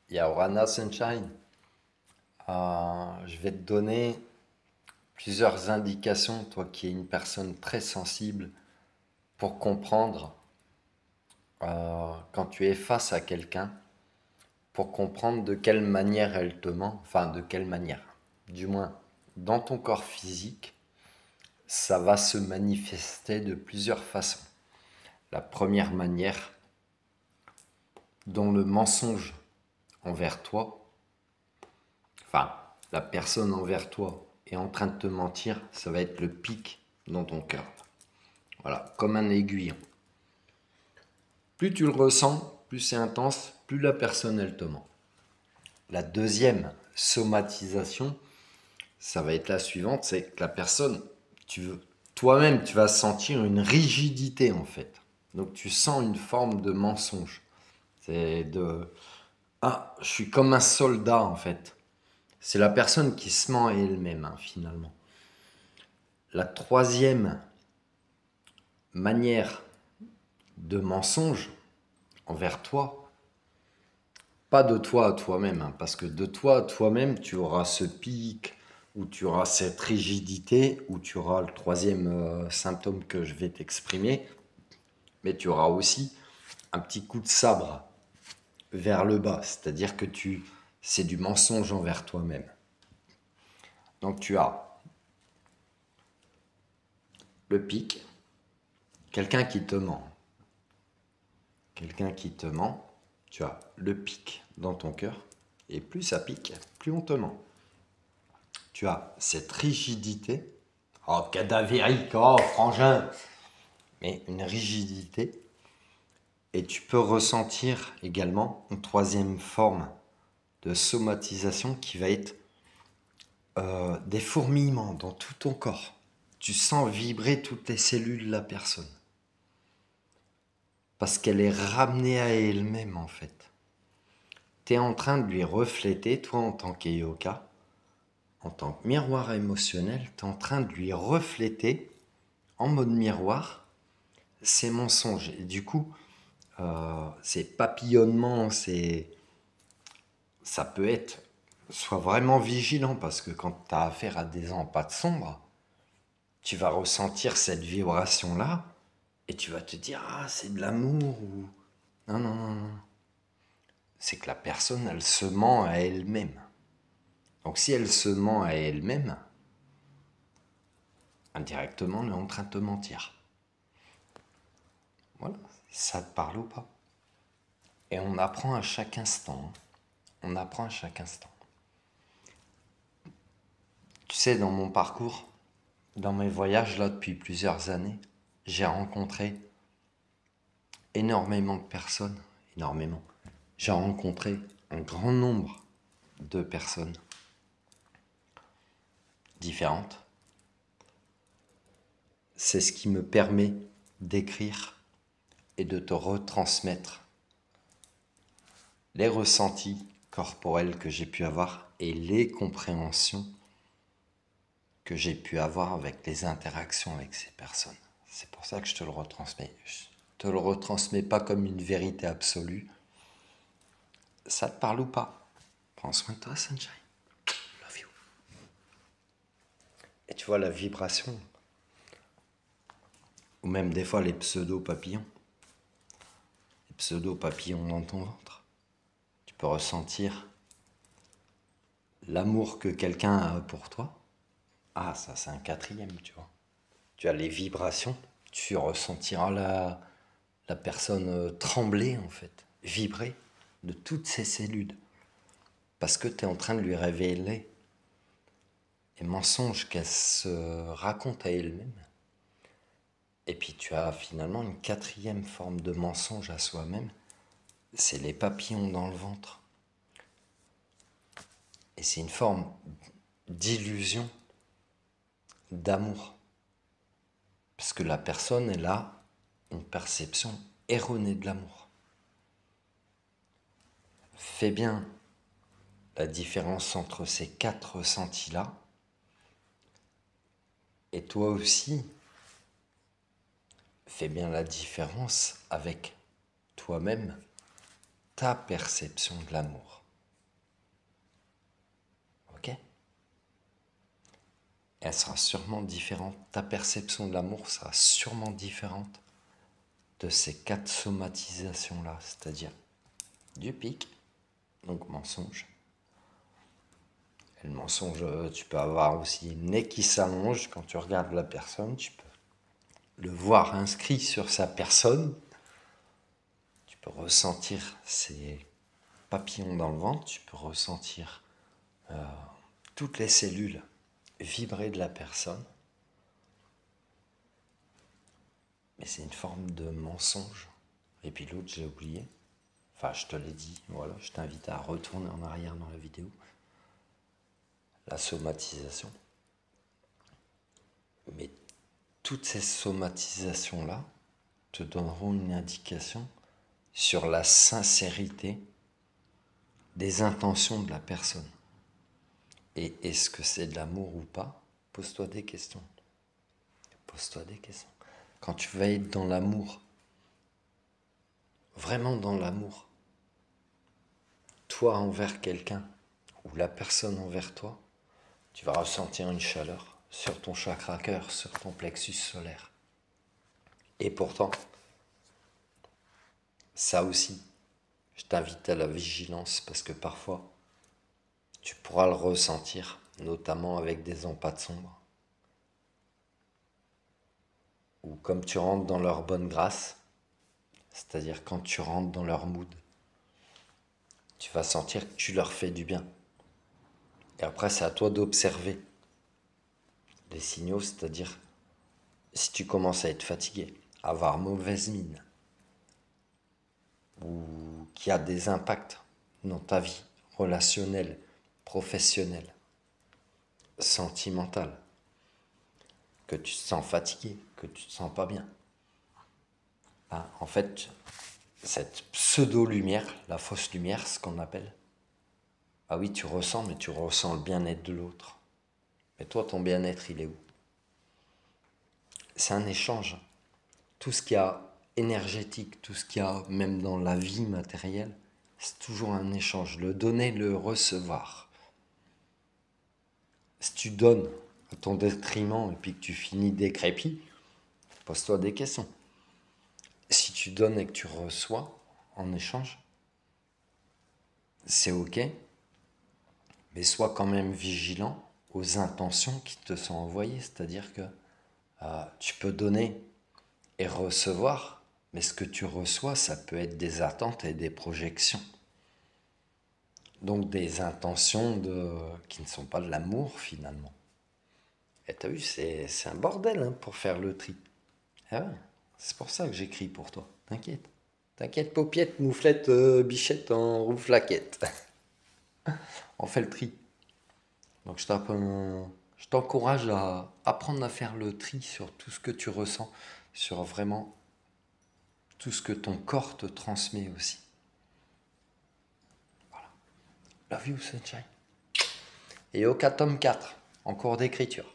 Il y a Orana Sunshine. Je vais te donner plusieurs indications, toi qui es une personne très sensible, pour comprendre quand tu es face à quelqu'un, pour comprendre de quelle manière elle te ment, enfin de quelle manière. Du moins, dans ton corps physique, ça va se manifester de plusieurs façons. La première manière, dont le mensonge envers toi, enfin la personne envers toi est en train de te mentir, ça va être le pic dans ton cœur. Voilà, comme un aiguillon. Plus tu le ressens, plus c'est intense, plus la personne elle te ment. La deuxième somatisation, ça va être la suivante, c'est que la personne, toi-même, tu vas sentir une rigidité en fait. Donc tu sens une forme de mensonge. C'est de ah, je suis comme un soldat en fait. C'est la personne qui se ment à elle-même finalement. La troisième manière de mensonge envers toi, pas de toi à toi-même, parce que de toi à toi-même, tu auras ce pic, ou tu auras cette rigidité, ou tu auras le troisième symptôme que je vais t'exprimer, mais tu auras aussi un petit coup de sabre vers le bas, c'est-à-dire que c'est du mensonge envers toi-même. Donc tu as le pic, quelqu'un qui te ment. Quelqu'un qui te ment, tu as le pic dans ton cœur, et plus ça pique, plus on te ment. Tu as cette rigidité, oh cadavérique, oh frangin, mais une rigidité, et tu peux ressentir également une troisième forme de somatisation qui va être des fourmillements dans tout ton corps. Tu sens vibrer toutes les cellules de la personne. Parce qu'elle est ramenée à elle-même en fait. Tu es en train de lui refléter, toi en tant qu'Eyoka, en tant que miroir émotionnel, tu es en train de lui refléter en mode miroir ses mensonges. Et du coup, ces papillonnements, ça peut être, sois vraiment vigilant parce que quand tu as affaire à des empâtes sombres, tu vas ressentir cette vibration-là et tu vas te dire, ah, c'est de l'amour ou... Non, non, non, non. C'est que la personne, elle se ment à elle-même. Donc si elle se ment à elle-même, indirectement, elle est en train de te mentir. Voilà, ça te parle ou pas? Et on apprend à chaque instant. On apprend à chaque instant. Tu sais, dans mon parcours, dans mes voyages là depuis plusieurs années, j'ai rencontré énormément de personnes. Énormément. J'ai rencontré un grand nombre de personnes différentes. C'est ce qui me permet d'écrire et de te retransmettre les ressentis corporels que j'ai pu avoir et les compréhensions que j'ai pu avoir avec les interactions avec ces personnes. C'est pour ça que je te le retransmets. Je te le retransmets pas comme une vérité absolue. Ça te parle ou pas? Prends soin de toi, Sunshine. Love you. Et tu vois la vibration, ou même des fois les pseudo-papillons. Les pseudo-papillons dans ton ventre. Tu peux ressentir l'amour que quelqu'un a pour toi. Ah, ça c'est un quatrième, tu vois. Tu as les vibrations, tu ressentiras la personne trembler en fait, vibrer de toutes ses cellules. Parce que tu es en train de lui révéler les mensonges qu'elle se raconte à elle-même. Et puis tu as finalement une quatrième forme de mensonge à soi-même, c'est les papillons dans le ventre. Et c'est une forme d'illusion, d'amour. Parce que la personne, elle a une perception erronée de l'amour. Fais bien la différence entre ces quatre ressentis-là. Et toi aussi, fais bien la différence avec toi-même, ta perception de l'amour. elle sera sûrement différente. Ta perception de l'amour sera sûrement différente de ces 4 somatisations-là, c'est-à-dire du pic, donc mensonge. Et le mensonge, tu peux avoir aussi le nez qui s'allonge quand tu regardes la personne, tu peux le voir inscrit sur sa personne, tu peux ressentir ses papillons dans le ventre, tu peux ressentir toutes les cellules vibrer de la personne. Mais c'est une forme de mensonge. Et puis l'autre, j'ai oublié. Enfin, je te l'ai dit, voilà, je t'invite à retourner en arrière dans la vidéo. La somatisation. Mais toutes ces somatisations-là te donneront une indication sur la sincérité des intentions de la personne. Et est-ce que c'est de l'amour ou pas? Pose-toi des questions. Pose-toi des questions. Quand tu vas être dans l'amour, vraiment dans l'amour, toi envers quelqu'un, ou la personne envers toi, tu vas ressentir une chaleur sur ton chakra cœur, sur ton plexus solaire. Et pourtant, ça aussi, je t'invite à la vigilance parce que parfois, tu pourras le ressentir, notamment avec des empâtes sombres. Ou comme tu rentres dans leur bonne grâce, c'est-à-dire quand tu rentres dans leur mood, tu vas sentir que tu leur fais du bien. Et après, c'est à toi d'observer les signaux, c'est-à-dire si tu commences à être fatigué, à avoir mauvaise mine, ou qu'il y a des impacts dans ta vie relationnelle, professionnelle, sentimentale, que tu te sens fatigué, que tu te sens pas bien. Ah, en fait, cette pseudo-lumière, la fausse lumière, ce qu'on appelle, ah oui, tu ressens, mais tu ressens le bien-être de l'autre. Mais toi, ton bien-être, il est où? C'est un échange. Tout ce qu'il y a énergétique, tout ce qu'il y a même dans la vie matérielle, c'est toujours un échange. Le donner, le recevoir. Si tu donnes à ton détriment et puis que tu finis décrépit, pose-toi des questions. Si tu donnes et que tu reçois en échange, c'est ok, mais sois quand même vigilant aux intentions qui te sont envoyées. C'est-à-dire que tu peux donner et recevoir, mais ce que tu reçois, ça peut être des attentes et des projections. Donc des intentions qui ne sont pas de l'amour finalement. Et t'as vu, c'est un bordel pour faire le tri. Ah ouais, c'est pour ça que j'écris pour toi, t'inquiète. T'inquiète, paupiette, mouflette, bichette en rouflaquette. On fait le tri. Donc je t'encourage à apprendre à faire le tri sur tout ce que tu ressens, sur vraiment tout ce que ton corps te transmet aussi. Voilà. Love you, sunshine. Et au tome 4, en cours d'écriture.